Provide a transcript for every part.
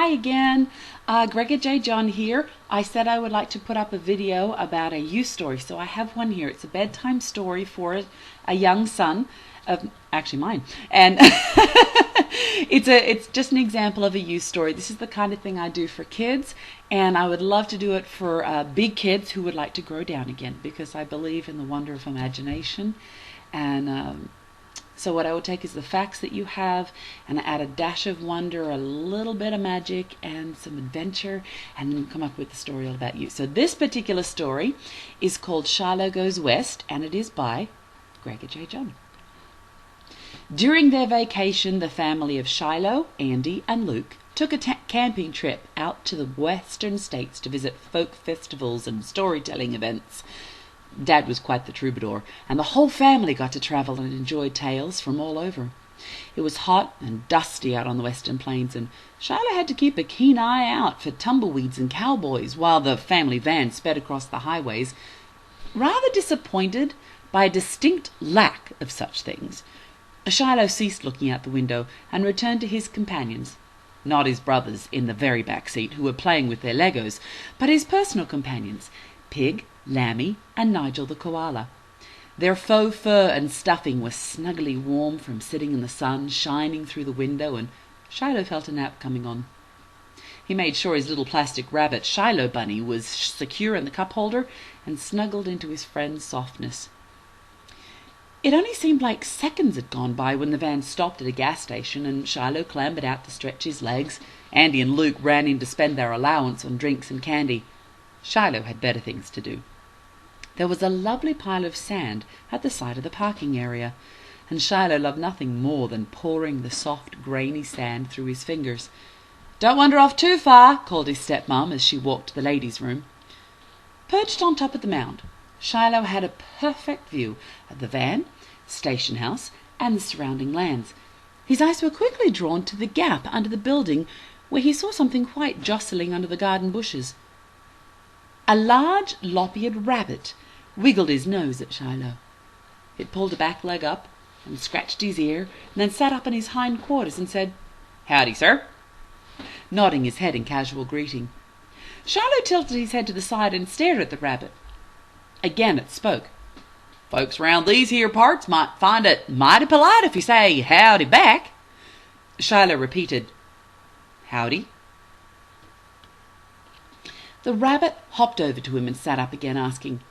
Hi again, Gregga J. Johnn here. I said I would like to put up a video about a uStory, so I have one here. It's a bedtime story for a young son of actually mine, and it's just an example of a uStory. This is the kind of thing I do for kids, and I would love to do it for big kids who would like to grow down again, because I believe in the wonder of imagination. And so what I will take is the facts that you have and add a dash of wonder, a little bit of magic, and some adventure, and then come up with a story all about you. So this particular story is called Shiloh Goes West, and it is by Gregga J. Johnn. During their vacation, the family of Shiloh, Andy, and Luke took a camping trip out to the western states to visit folk festivals and storytelling events. Dad was quite the troubadour, and the whole family got to travel and enjoy tales from all over. It was hot and dusty out on the western plains, and Shiloh had to keep a keen eye out for tumbleweeds and cowboys while the family van sped across the highways, rather disappointed by a distinct lack of such things. Shiloh ceased looking out the window and returned to his companions. Not his brothers in the very back seat, who were playing with their Legos, but his personal companions, Pig, Lammy, and Nigel the koala. Their faux fur and stuffing was snugly warm from sitting in the sun shining through the window, and Shiloh felt a nap coming on. He made sure his little plastic rabbit, Shiloh Bunny, was secure in the cup holder and snuggled into his friend's softness. It only seemed like seconds had gone by when the van stopped at a gas station and Shiloh clambered out to stretch his legs. Andy and Luke ran in to spend their allowance on drinks and candy. Shiloh had better things to do. There was a lovely pile of sand at the side of the parking area, and Shiloh loved nothing more than pouring the soft, grainy sand through his fingers. "Don't wander off too far," called his stepmom as she walked to the ladies' room. Perched on top of the mound, Shiloh had a perfect view of the van, station house, and the surrounding lands. His eyes were quickly drawn to the gap under the building, where he saw something white jostling under the garden bushes. A large, lop-eared rabbit wiggled his nose at Shiloh. It pulled a back leg up and scratched his ear, and then sat up on his hind quarters and said, "Howdy, sir," nodding his head in casual greeting. Shiloh tilted his head to the side and stared at the rabbit. Again it spoke. "Folks round these here parts might find it mighty polite if you say howdy back." Shiloh repeated, "Howdy." The rabbit hopped over to him and sat up again, asking,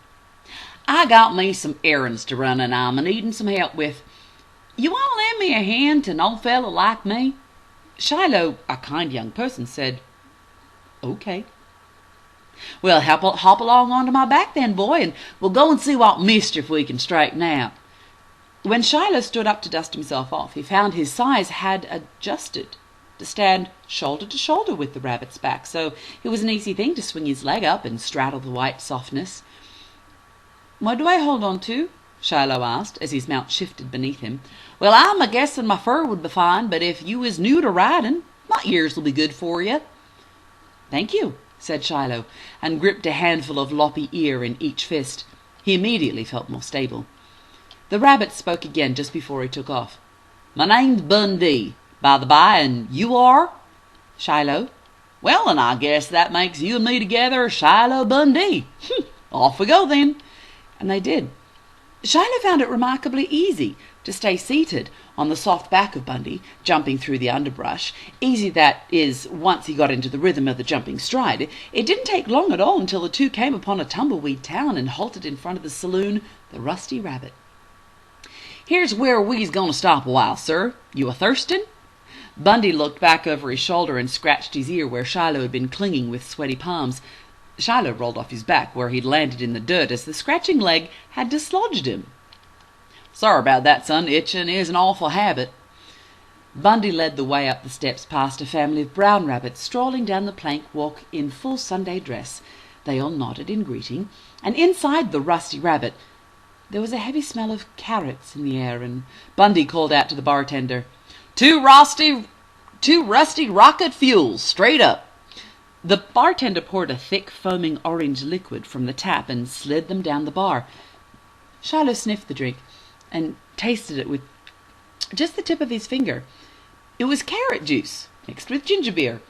"I got me some errands to run and I'm needing some help with. You want to lend me a hand to an old fellow like me?" Shiloh, a kind young person, said, "Okay." "Well, hop along onto my back then, boy, and we'll go and see what mischief we can straighten out." When Shiloh stood up to dust himself off, he found his size had adjusted to stand shoulder to shoulder with the rabbit's back, so it was an easy thing to swing his leg up and straddle the white softness. "What do I hold on to?" Shiloh asked, as his mount shifted beneath him. "Well, I'm a-guessing my fur would be fine, but if you is new to riding, my ears will be good for you." "Thank you," said Shiloh, and gripped a handful of loppy ear in each fist. He immediately felt more stable. The rabbit spoke again just before he took off. "My name's Bundy, by the by, and you are?" "Shiloh." "Well, and I guess that makes you and me together Shiloh Bundy. Off we go then." And they did. Shiloh found it remarkably easy to stay seated on the soft back of Bundy, jumping through the underbrush. Easy, that is, once he got into the rhythm of the jumping stride. It didn't take long at all until the two came upon a tumbleweed town and halted in front of the saloon, the Rusty Rabbit. "Here's where we's gonna stop a while, sir. You a-thirstin'?" Bundy looked back over his shoulder and scratched his ear where Shiloh had been clinging with sweaty palms. Shiloh rolled off his back where he'd landed in the dirt, as the scratching leg had dislodged him. "Sorry about that, son. Itching is an awful habit." Bundy led the way up the steps past a family of brown rabbits strolling down the plank walk in full Sunday dress. They all nodded in greeting, and inside the Rusty Rabbit there was a heavy smell of carrots in the air, and Bundy called out to the bartender, Two rusty rocket fuels, straight up." The bartender poured a thick, foaming orange liquid from the tap and slid them down the bar. Shiloh sniffed the drink and tasted it with just the tip of his finger. It was carrot juice mixed with ginger beer.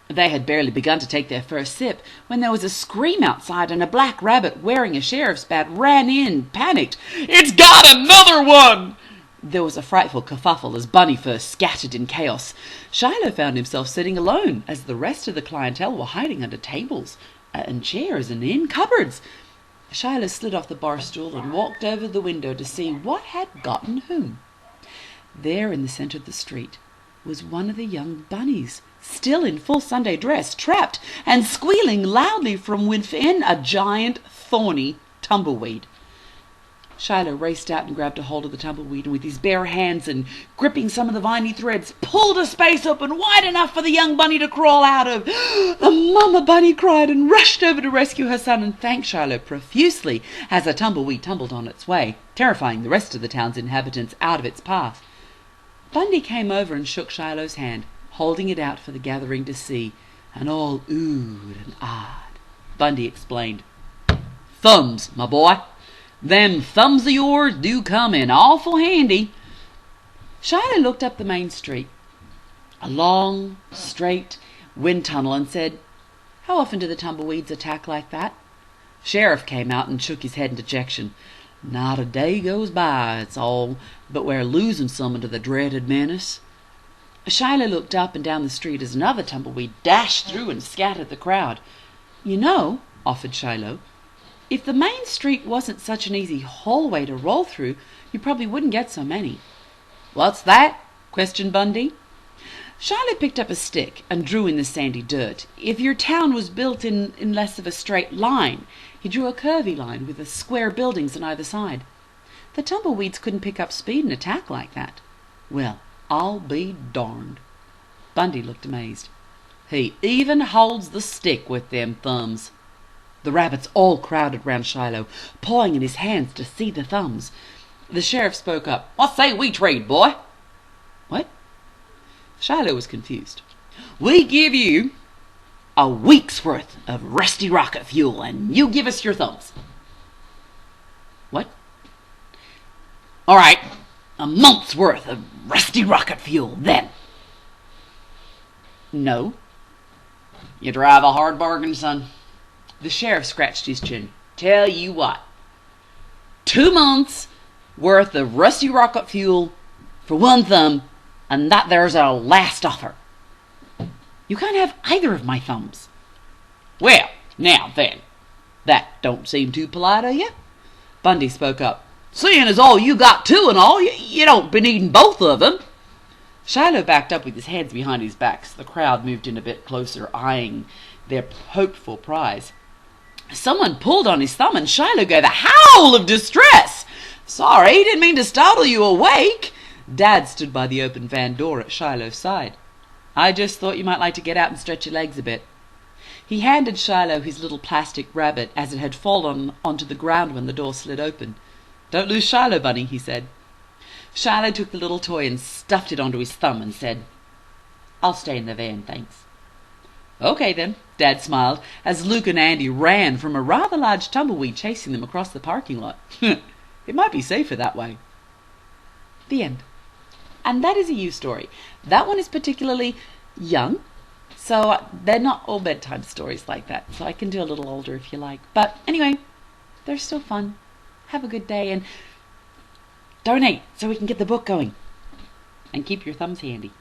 They had barely begun to take their first sip when there was a scream outside, and a black rabbit wearing a sheriff's bat ran in, panicked. "It's got another one!" There was a frightful kerfuffle as Bunny fur scattered in chaos. Shiloh found himself sitting alone, as the rest of the clientele were hiding under tables and chairs and in cupboards. Shiloh slid off the bar stool and walked over the window to see what had gotten whom. There in the centre of the street was one of the young bunnies, still in full Sunday dress, trapped and squealing loudly from within a giant, thorny tumbleweed. Shiloh raced out and grabbed a hold of the tumbleweed, and with his bare hands and gripping some of the viney threads, pulled a space open wide enough for the young bunny to crawl out of. The mama bunny cried and rushed over to rescue her son and thanked Shiloh profusely as the tumbleweed tumbled on its way, terrifying the rest of the town's inhabitants out of its path. Bundy came over and shook Shiloh's hand, holding it out for the gathering to see, and all oohed and ahed. Bundy explained, "Thumbs, my boy. Them thumbs of yours do come in awful handy." Shiloh looked up the main street, a long, straight wind tunnel, and said, "How often do the tumbleweeds attack like that?" Sheriff came out and shook his head in dejection. "Not a day goes by, it's all, but we're losing some to the dreaded menace." Shiloh looked up and down the street as another tumbleweed dashed through and scattered the crowd. "You know," offered Shiloh, "if the main street wasn't such an easy hallway to roll through, you probably wouldn't get so many." "What's that?" questioned Bundy. Shiloh picked up a stick and drew in the sandy dirt. If your town was built in less of a straight line, he drew a curvy line with the square buildings on either side. The tumbleweeds couldn't pick up speed and attack like that. "Well, I'll be darned." Bundy looked amazed. "He even holds the stick with them thumbs." The rabbits all crowded round Shiloh, pawing in his hands to see the thumbs. The sheriff spoke up. "What say we trade, boy?" "What?" Shiloh was confused. "We give you a week's worth of rusty rocket fuel, and you give us your thumbs." "What?" "All right, a month's worth of rusty rocket fuel, then." "No." "You drive a hard bargain, son." The sheriff scratched his chin. "Tell you what, 2 months worth of rusty rocket fuel for one thumb, and that there's our last offer." "You can't have either of my thumbs." "Well, now then, that don't seem too polite of you." Bundy spoke up. "Seeing as all you got two and all, you don't be needing both of them." Shiloh backed up with his hands behind his back. The crowd moved in a bit closer, eyeing their hopeful prize. Someone pulled on his thumb, and Shiloh gave a howl of distress. "Sorry, didn't mean to startle you awake." Dad stood by the open van door at Shiloh's side. "I just thought you might like to get out and stretch your legs a bit." He handed Shiloh his little plastic rabbit as it had fallen onto the ground when the door slid open. "Don't lose Shiloh, Bunny," he said. Shiloh took the little toy and stuffed it onto his thumb and said, "I'll stay in the van, thanks." "Okay, then," Dad smiled, as Luke and Andy ran from a rather large tumbleweed chasing them across the parking lot. "It might be safer that way." The end. And that is a uStory. That one is particularly young, so they're not all bedtime stories like that, so I can do a little older if you like. But anyway, they're still fun. Have a good day, and donate so we can get the book going. And keep your thumbs handy.